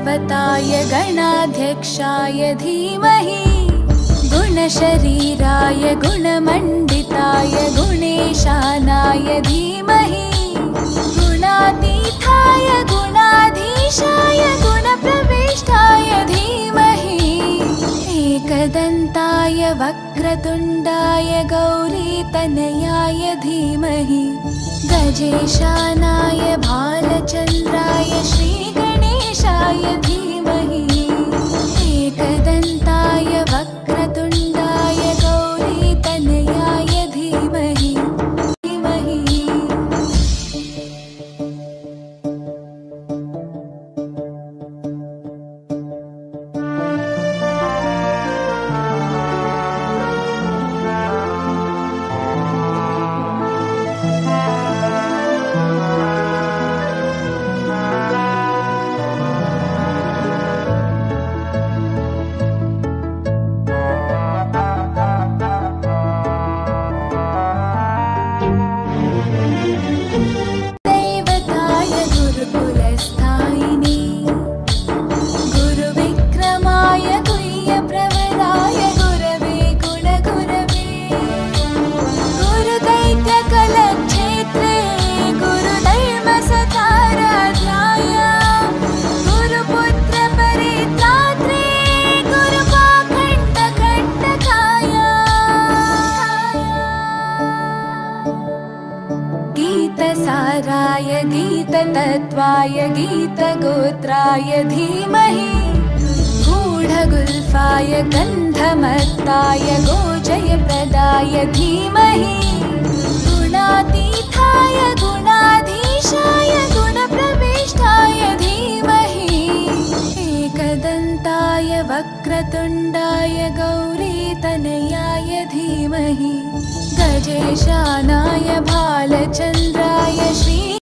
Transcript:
गणदेवताय गणाध्यक्षाय धीमहि गुणशरीराय गुणमण्डिताय गुणेशानाय धीमहि गुणातीताय गुणाधीशाय गुणप्रविष्टाय धीमहि एकदन्ताय वक्रतुण्डाय गौरीतनयाय धीमहि गजेशानाय भालचन्द्राय श्रीगणेशाय धीमहि एकदन्ताय वक्रतुण्डाय गौरीतनयाय धीमहि गीतसाराय गीततत्त्वाय गीतगोत्राय धीमहि गूढगुल्फाय गन्धमत्ताय गोजयप्रदाय धीमहि गुणातीताय गुणाधीशाय गुणप्रविष्टाय धीमहि एकदन्ताय वक्रतुण्डाय गौरीतनयाय धीमहि गजेशानाय भालचन्द्राय श्री